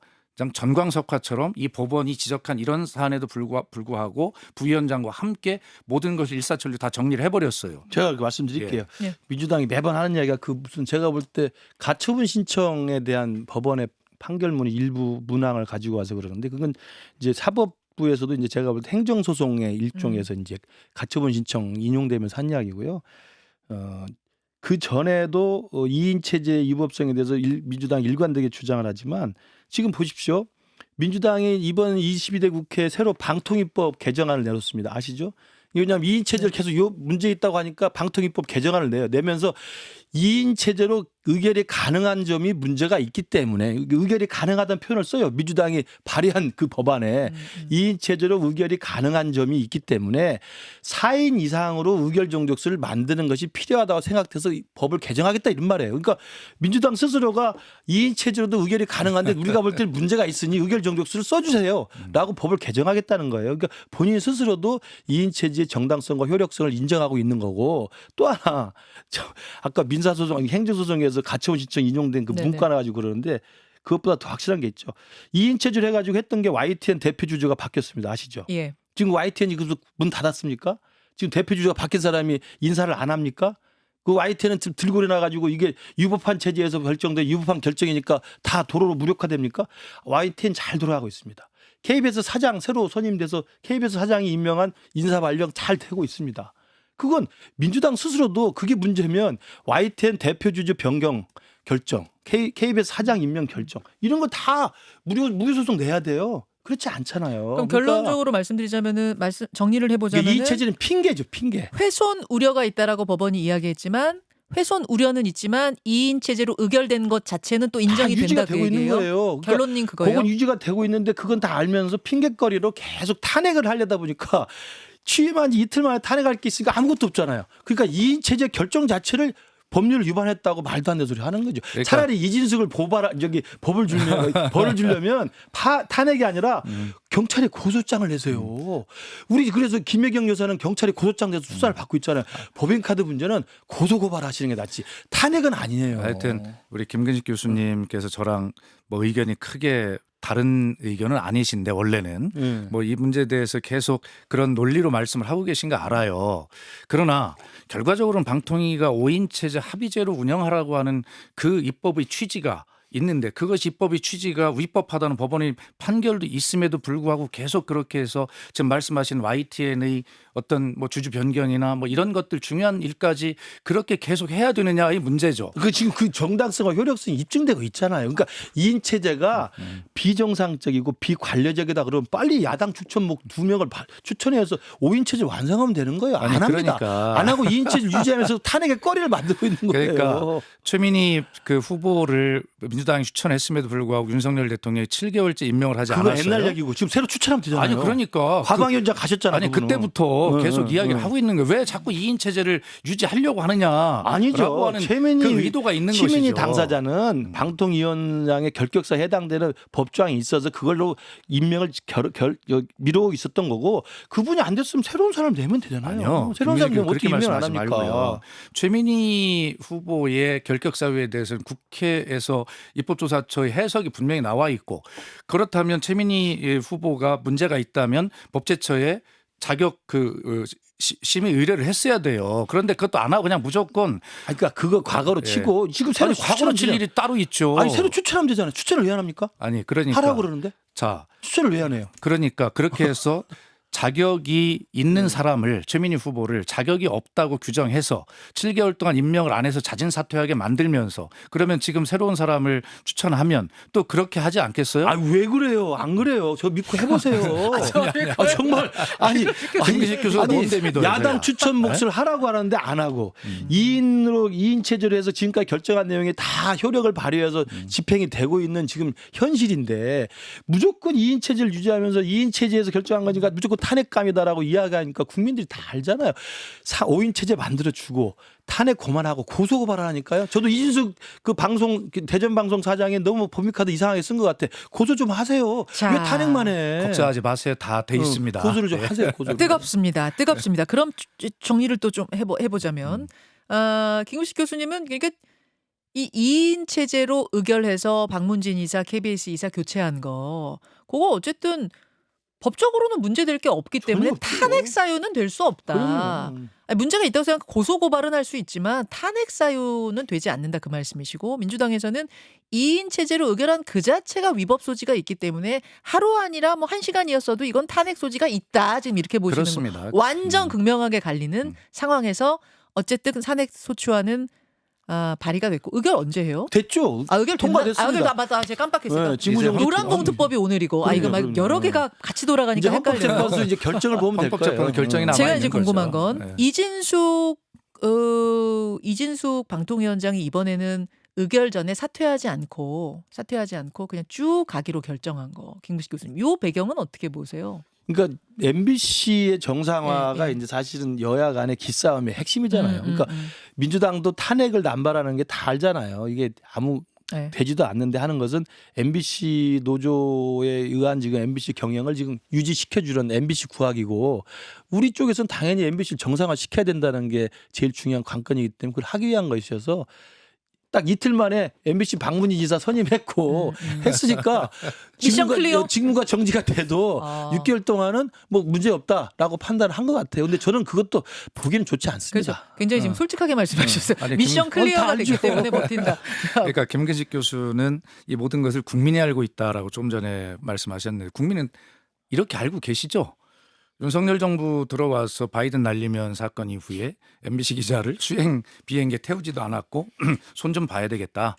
Speaker 3: 전광석화처럼 이 법원이 지적한 이런 사안에도 불구하고 부위원장과 함께 모든 것을 일사천리 다 정리를 해버렸어요.
Speaker 2: 제가 말씀드릴게요.
Speaker 1: 예.
Speaker 2: 민주당이 매번 하는 이야기가 그 무슨 제가 볼 때 가처분 신청에 대한 법원의 판결문의 일부 문항을 가지고 와서 그러는데 그건 이제 사법부에서도 이제 제가 볼 때 행정소송의 일종에서 이제 가처분 신청 인용되면서 한 이야기고요. 그 전에도 2인 체제 위법성에 대해서 민주당 일관되게 주장을 하지만 지금 보십시오. 민주당이 이번 22대 국회에 새로 방통위법 개정안을 내놓습니다. 아시죠? 왜냐하면 2인 체제를 계속 요 문제 있다고 하니까 방통위법 개정안을 내면서 2인 체제로 의결이 가능한 점이 문제가 있기 때문에 의결이 가능하다는 표현을 써요. 민주당이 발의한 그 법안에 2인 체제로 의결이 가능한 점이 있기 때문에 4인 이상으로 의결 정족수를 만드는 것이 필요하다고 생각해서 법을 개정하겠다 이런 말이에요. 그러니까 민주당 스스로가 2인 체제로도 의결이 가능한데 우리가 볼 때는 문제가 있으니 의결 정족수를 써주세요 라고 법을 개정하겠다는 거예요. 그러니까 본인 스스로도 2인 체제의 정당성과 효력성을 인정하고 있는 거고 또 하나 아까 민사소송 행정소송에서 가처분 신청 인용된 그 문과 나가지고 그러는데 그것보다 더 확실한 게 있죠. 2인 체제를 해가지고 했던 게 YTN 대표 주주가 바뀌었습니다. 아시죠?
Speaker 1: 예.
Speaker 2: 지금 YTN이 그래서 문 닫았습니까? 지금 대표 주주가 바뀐 사람이 인사를 안 합니까? 그 YTN은 지금 들고 일어나가지고 이게 유법한 체제에서 결정된 유법한 결정이니까 다 도로로 무력화됩니까? YTN 잘 돌아가고 있습니다. KBS 사장 새로 선임돼서 KBS 사장이 임명한 인사 발령 잘 되고 있습니다. 그건 민주당 스스로도 그게 문제면 YTN 대표 주주 변경 결정, KBS 사장 임명 결정 이런 거 다 무효 소송 내야 돼요. 그렇지 않잖아요.
Speaker 1: 그럼 결론적으로 말씀드리자면은 정리를 해보자면은
Speaker 2: 이 체제는 핑계죠, 핑계.
Speaker 1: 훼손 우려가 있다라고 법원이 이야기했지만 훼손 우려는 있지만 2인 체제로 의결된 것 자체는 또 인정이
Speaker 2: 유지가
Speaker 1: 된다 그
Speaker 2: 되고 있는
Speaker 1: 얘기예요.
Speaker 2: 거예요. 그러니까
Speaker 1: 결론님 그거예요.
Speaker 2: 그건 유지가 되고 있는데 그건 다 알면서 핑계거리로 계속 탄핵을 하려다 보니까 취임한 지 이틀 만에 탄핵할 게 있으니까 아무것도 없잖아요. 그러니까 2인 체제 결정 자체를 법률을 위반했다고 말도 안 되는 소리 하는 거죠.
Speaker 3: 그러니까.
Speaker 2: 차라리 이진숙을 법을 벌을 주려면 탄핵이 아니라 경찰에 고소장을 내세요. 우리 그래서 김혜경 여사는 경찰에 고소장 내서 수사를 받고 있잖아요. 법인카드 문제는 고소고발하시는 게 낫지 탄핵은 아니에요.
Speaker 3: 하여튼 우리 김근식 교수님께서 저랑 뭐 의견이 크게 다른 의견은 아니신데 원래는 뭐 이 문제에 대해서 계속 그런 논리로 말씀을 하고 계신 거 알아요. 그러나 결과적으로는 방통위가 5인 체제 합의제로 운영하라고 하는 그 입법의 취지가 있는데 그것이 입법의 취지가 위법하다는 법원의 판결도 있음에도 불구하고 계속 그렇게 해서 지금 말씀하신 YTN의 어떤 뭐 주주 변경이나 뭐 이런 것들 중요한 일까지 그렇게 계속 해야 되느냐의 문제죠.
Speaker 2: 그 지금 그 정당성과 효력성이 입증되고 있잖아요. 그러니까 2인 체제가 비정상적이고 비관료적이다 그러면 빨리 야당 추천목 2명을 추천해서 5인 체제 완성하면 되는 거예요. 안
Speaker 3: 아니,
Speaker 2: 합니다.
Speaker 3: 그러니까.
Speaker 2: 안 하고 2인 체제를 유지하면서 탄핵의 거리를 만들고 있는 거예요.
Speaker 3: 그러니까 최민희 그 후보를 민주당이 추천했음에도 불구하고 윤석열 대통령이 7개월째 임명을 하지
Speaker 2: 그거
Speaker 3: 않았어요.
Speaker 2: 옛날 얘기고 지금 새로 추천하면 되잖아요.
Speaker 3: 아니 그러니까
Speaker 2: 과방위원장 가셨잖아요.
Speaker 3: 아니
Speaker 2: 그분은.
Speaker 3: 그때부터 계속
Speaker 2: 네,
Speaker 3: 이야기를
Speaker 2: 네.
Speaker 3: 하고 있는 거예요. 왜 자꾸 2인 체제를 유지하려고 하느냐?
Speaker 2: 아니죠.
Speaker 3: 라고 하는
Speaker 2: 최민희
Speaker 3: 그 의도가 있는
Speaker 2: 최민희
Speaker 3: 것이죠.
Speaker 2: 당사자는 방통위원장의 결격사에 해당되는 법조항이 있어서 그걸로 임명을 미루고 있었던 거고 그분이 안 됐으면 새로운 사람 내면 되잖아요.
Speaker 3: 아니요.
Speaker 2: 새로운 사람 내면
Speaker 3: 그렇게
Speaker 2: 어떻게 임명 안
Speaker 3: 말씀하지
Speaker 2: 합니까?
Speaker 3: 말고요. 최민희 후보의 결격 사유에 대해서는 국회에서 입법조사처의 해석이 분명히 나와 있고 그렇다면 최민희 후보가 문제가 있다면 법제처에 자격 심의 의뢰를 했어야 돼요. 그런데 그것도 안 하고 그냥 무조건
Speaker 2: 그러니까 그거 과거로 치고 지금 새로
Speaker 3: 아니 과거로 칠 일이 따로 있죠.
Speaker 2: 아니 새로 추천하면 되잖아요. 추천을 왜 안 합니까?
Speaker 3: 아니 그러니까
Speaker 2: 하라고 그러는데
Speaker 3: 자
Speaker 2: 추천을 왜 안 해요?
Speaker 3: 그러니까 그렇게 해서 자격이 있는 사람을 최민희 후보를 자격이 없다고 규정해서 7개월 동안 임명을 안 해서 자진 사퇴하게 만들면서 그러면 지금 새로운 사람을 추천하면 또 그렇게 하지 않겠어요?
Speaker 2: 아 왜 그래요? 안 그래요. 저 믿고 해보세요. 정말 아니
Speaker 3: 김기식 교수가 뭔데 믿어요?
Speaker 2: 야당
Speaker 3: 제가?
Speaker 2: 추천 몫을 하라고 하는데 안 하고 2인 체제로 해서 지금까지 결정한 내용이 다 효력을 발휘해서 집행이 되고 있는 지금 현실인데 무조건 2인 체제를 유지하면서 2인 체제에서 결정한 거니까 무조건 탄핵감이다라고 이야기하니까 국민들이 다 알잖아요. 5인 체제 만들어주고 탄핵 고만하고 고소 고발하니까요. 저도 이진숙 그 방송 대전 방송 사장이 너무 법률카드 이상하게 쓴 것 같아. 고소 좀 하세요.
Speaker 1: 자,
Speaker 2: 왜 탄핵만 해?
Speaker 3: 걱정하지 마세요. 다 돼 있습니다.
Speaker 2: 고소를 좀
Speaker 3: 네.
Speaker 2: 하세요. 고소를.
Speaker 1: 뜨겁습니다. 뜨겁습니다. 그럼 정리를 또 좀 해보자면 김구식 교수님은 그러니까 이 2인 체제로 의결해서 박문진 이사, KBS 이사 교체한 거 그거 어쨌든 법적으로는 문제될 게 없기 때문에
Speaker 2: 전혀 없죠.
Speaker 1: 탄핵 사유는 될 수 없다.
Speaker 2: 그럼요.
Speaker 1: 아니, 문제가 있다고 생각하고 고소 고발은 할 수 있지만 탄핵 사유는 되지 않는다 그 말씀이시고 민주당에서는 2인 체제로 의결한 그 자체가 위법 소지가 있기 때문에 하루 아니라 뭐 1시간이었어도 이건 탄핵 소지가 있다. 지금 이렇게 보시는
Speaker 3: 그렇습니다.
Speaker 1: 거. 완전 극명하게 갈리는 상황에서 어쨌든 탄핵 소추안은 발의가 됐고 의결 언제 해요?
Speaker 2: 됐죠.
Speaker 1: 의결
Speaker 2: 통과됐습니다.
Speaker 1: 의결 맞다. 제가 깜빡했어요.
Speaker 2: 네, 직무정지
Speaker 1: 노란봉투법이 오늘이고 이거 막
Speaker 2: 그럼요.
Speaker 1: 여러 개가 같이 돌아가니까
Speaker 2: 이제
Speaker 1: 헷갈려요.
Speaker 2: 헌법재판소 이제 결정을 보면 될 거예요.
Speaker 3: 헌법재판소 결정이 남아
Speaker 1: 제가
Speaker 3: 있는
Speaker 1: 이제 궁금한
Speaker 3: 거죠.
Speaker 1: 건
Speaker 3: 네.
Speaker 1: 이진숙 방통위원장이 이번에는 의결 전에 사퇴하지 않고 그냥 쭉 가기로 결정한 거. 김구식 교수님, 요 배경은 어떻게 보세요?
Speaker 2: 그러니까 MBC의 정상화가
Speaker 1: 네.
Speaker 2: 이제 사실은 여야 간의 기싸움의 핵심이잖아요. 그러니까 민주당도 탄핵을 남발하는 게 다 알잖아요. 이게 아무
Speaker 1: 네.
Speaker 2: 되지도 않는데 하는 것은 MBC 노조에 의한 지금 MBC 경영을 지금 유지시켜 주는 MBC 구hak이고 우리 쪽에서는 당연히 MBC를 정상화 시켜야 된다는 게 제일 중요한 관건이기 때문에 그걸 하기 위한 것이어서 딱 이틀 만에 MBC 박문희 지사 선임했고 했으니까
Speaker 1: 미션 클리어?
Speaker 2: 직무가 정지가 돼도 6개월 동안은 뭐 문제 없다라고 판단을 한 것 같아요. 근데 저는 그것도 보기에는 좋지
Speaker 1: 그렇죠.
Speaker 2: 않습니다.
Speaker 1: 굉장히 지금 솔직하게 말씀하셨어요.
Speaker 3: 아니,
Speaker 1: 미션
Speaker 2: 다
Speaker 1: 클리어가 됐기
Speaker 2: 알죠.
Speaker 1: 때문에 버틴다.
Speaker 3: 그러니까 김근식 교수는 이 모든 것을 국민이 알고 있다라고 좀 전에 말씀하셨는데 국민은 이렇게 알고 계시죠? 윤석열 정부 들어와서 바이든 날리면 사건 이후에 MBC 기자를 수행 비행기에 태우지도 않았고 손 좀 봐야 되겠다.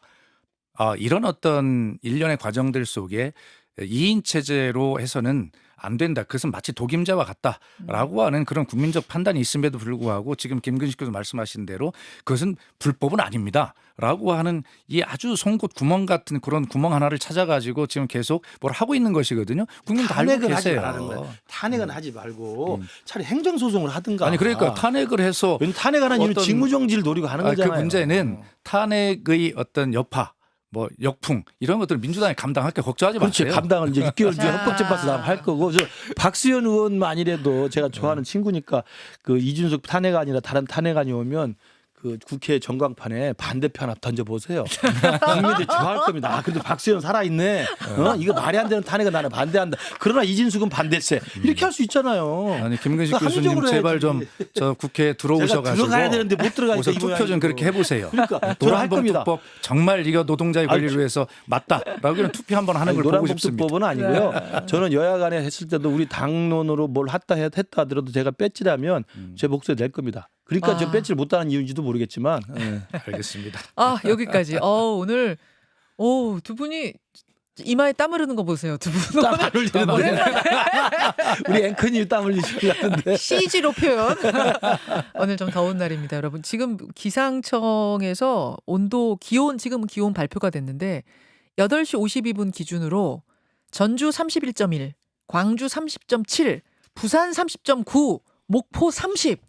Speaker 3: 이런 어떤 일련의 과정들 속에 2인 체제로 해서는 안 된다. 그것은 마치 독임자와 같다라고 하는 그런 국민적 판단이 있음에도 불구하고 지금 김근식 교수 말씀하신 대로 그것은 불법은 아닙니다라고 하는 이 아주 송곳 구멍 같은 그런 구멍 하나를 찾아가지고 지금 계속 뭘 하고 있는 것이거든요. 국민 다 알고
Speaker 2: 탄핵을 하지
Speaker 3: 계세요.
Speaker 2: 말라는 거예요. 탄핵은 하지 말고 차라리 행정소송을 하든가.
Speaker 3: 아니 그러니까 탄핵을 해서
Speaker 2: 왜냐면 탄핵하는 이유는
Speaker 3: 어떤-
Speaker 2: 직무정지를 노리고 하는
Speaker 3: 그
Speaker 2: 거잖아요.
Speaker 3: 문제는 탄핵의 어떤 여파, 뭐 역풍 이런 것들을 민주당이 감당할 게 걱정하지
Speaker 2: 그렇죠.
Speaker 3: 마세요.
Speaker 2: 감당을 이제 6개월 뒤에
Speaker 1: 자.
Speaker 2: 헌법재판소 나면 할 거고. 저 박수현 의원만이라도 제가 좋아하는 친구니까 그 이준석 탄핵 아니라 다른 탄핵안이 오면 그 국회 전광판에 반대표 하나 던져보세요. 국민들 좋아할 겁니다. 아, 그래도 박수현 살아있네. 이거 말이 안 되는 탄핵은 나는 반대한다. 그러나 이진숙은 반대세. 이렇게 할 수 있잖아요.
Speaker 3: 아니 김근식
Speaker 2: 그러니까
Speaker 3: 교수님
Speaker 2: 합리적으로
Speaker 3: 제발
Speaker 2: 해야지.
Speaker 3: 좀 저 국회에 들어오셔가지고
Speaker 2: 제가 들어가야 되는데 못 들어가니까
Speaker 3: 우선
Speaker 2: 이
Speaker 3: 투표 좀
Speaker 2: 모양이고.
Speaker 3: 그렇게 해보세요.
Speaker 2: 그러니까 들어갈 겁니다.
Speaker 3: 노란봉투법 정말 이거 노동자의 권리를 위해서 맞다라고 그냥 투표 한번 하는 걸 보고 싶습니다.
Speaker 2: 노란봉투법은 아니고요. 저는 여야 간에 했을 때도 우리 당론으로 뭘 했다 하더라도 제가 배지라면 제 목소리 낼 겁니다. 그러니까 저 배지를 못 따는 이유인지도 모르겠지만.
Speaker 3: 알겠습니다.
Speaker 1: 아 여기까지. 오늘 두 분이 이마에 땀 흐르는 거 보세요. 두 분.
Speaker 2: 땀 안 흘리는데. 우리 앵커님 땀 흘리실 것 같은데.
Speaker 1: CG로 표현. 오늘 좀 더운 날입니다, 여러분. 지금 기상청에서 지금 기온 발표가 됐는데 8시 52분 기준으로 전주 31.1, 광주 30.7, 부산 30.9, 목포 30.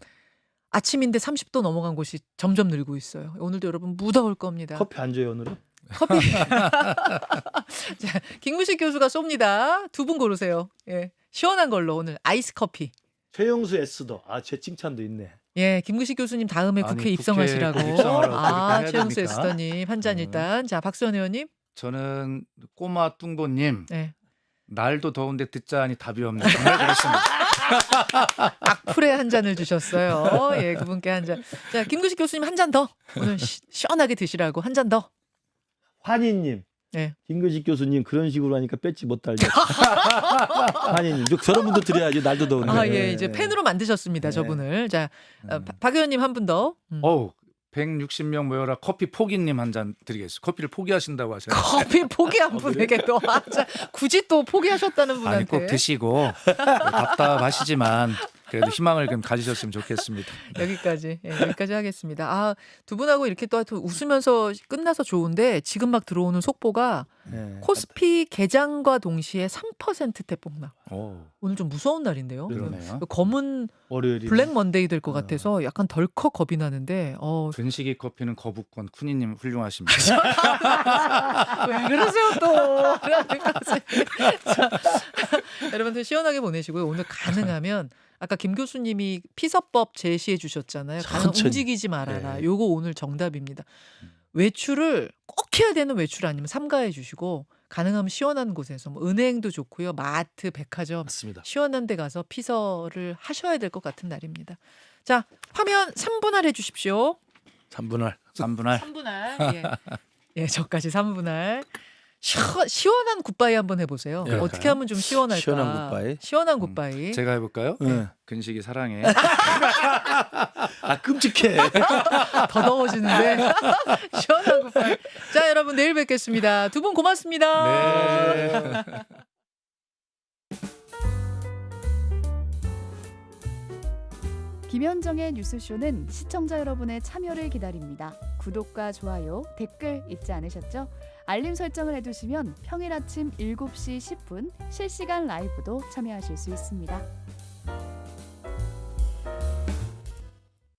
Speaker 1: 아침인데 30도 넘어간 곳이 점점 늘고 있어요. 오늘도 여러분 무더울 겁니다.
Speaker 2: 커피 안 줘요 오늘은?
Speaker 1: 커피. 자, 김구식 교수가 쏩니다. 두 분 고르세요. 예, 시원한 걸로 오늘 아이스 커피.
Speaker 2: 최영수 에스더. 제 칭찬도 있네.
Speaker 1: 예, 김구식 교수님 다음에
Speaker 3: 아니,
Speaker 1: 국회 입성하시라고.
Speaker 3: 국회 입성하라고 그렇게 해야
Speaker 1: 최영수
Speaker 3: 됩니까?
Speaker 1: 에스더님 한 잔 일단. 자, 박수현 의원님.
Speaker 3: 저는 꼬마 뚱보님
Speaker 1: 네.
Speaker 3: 날도 더운데 듣자니 답이 없네. 정말 그렇습니다.
Speaker 1: 악플에 한 잔을 주셨어요. 예, 그분께 한 잔. 자, 김구식 교수님 한 잔 더. 오늘 시원하게 드시라고 한 잔 더.
Speaker 2: 환희님.
Speaker 1: 네.
Speaker 2: 김근식 교수님 그런 식으로 하니까 뺏지 못 달죠. 환희님. 저런 분도 드려야지 날도 더운데.
Speaker 1: 예, 이제 팬으로 만드셨습니다, 저분을. 자, 박 의원님 한 분 더.
Speaker 3: 어우 160명 모여라 커피 포기님 한 잔 드리겠습니다. 커피를 포기하신다고 하셔요.
Speaker 1: 커피 포기한 분에게 또 굳이 또 포기하셨다는 분한테.
Speaker 3: 아니 꼭 드시고 답답하시지만 그래도 희망을 좀 가지셨으면 좋겠습니다.
Speaker 1: 여기까지 여기까지 하겠습니다. 두 분하고 이렇게 또 웃으면서 끝나서 좋은데 지금 막 들어오는 속보가
Speaker 2: 네.
Speaker 1: 코스피 개장과 동시에 3%대 폭락.
Speaker 3: 오,
Speaker 1: 오늘 좀 무서운 날인데요.
Speaker 3: 그러네요.
Speaker 1: 검은
Speaker 2: 월요일이
Speaker 1: 블랙 먼데이 될 것 같아서 약간 덜컥 겁이 나는데
Speaker 3: 근식이 커피는 거부권 쿠니님 훌륭하십니다.
Speaker 1: 왜 그러세요 또? 자, 여러분들 시원하게 보내시고요. 오늘 가능하면 아까 김 교수님이 피서법 제시해 주셨잖아요. 가능
Speaker 2: 천천히.
Speaker 1: 움직이지 말아라.
Speaker 2: 네.
Speaker 1: 요거 오늘 정답입니다. 외출을 꼭 해야 되는 외출 아니면 삼가해 주시고 가능하면 시원한 곳에서 뭐 은행도 좋고요. 마트, 백화점
Speaker 2: 맞습니다.
Speaker 1: 시원한 데 가서 피서를 하셔야 될 것 같은 날입니다. 자, 화면 3분할 해 주십시오.
Speaker 2: 3분할.
Speaker 3: 3분할.
Speaker 1: 3분할. 예. 예, 저까지 3분할. 시원한 굿바이 한번 해보세요.
Speaker 2: 예.
Speaker 1: 어떻게 하면 좀 시원할까?
Speaker 2: 시원한 굿바이?
Speaker 1: 시원한 굿바이.
Speaker 3: 제가 해볼까요?
Speaker 2: 네.
Speaker 3: 근식이 사랑해.
Speaker 2: 끔찍해.
Speaker 1: 더 더워지는데. 시원한 굿바이. 자, 여러분 내일 뵙겠습니다. 두 분 고맙습니다.
Speaker 3: 네.
Speaker 4: 김현정의 뉴스쇼는 시청자 여러분의 참여를 기다립니다. 구독과 좋아요, 댓글 잊지 않으셨죠? 알림 설정을 해두시면 평일 아침 7시 10분 실시간 라이브도 참여하실 수 있습니다.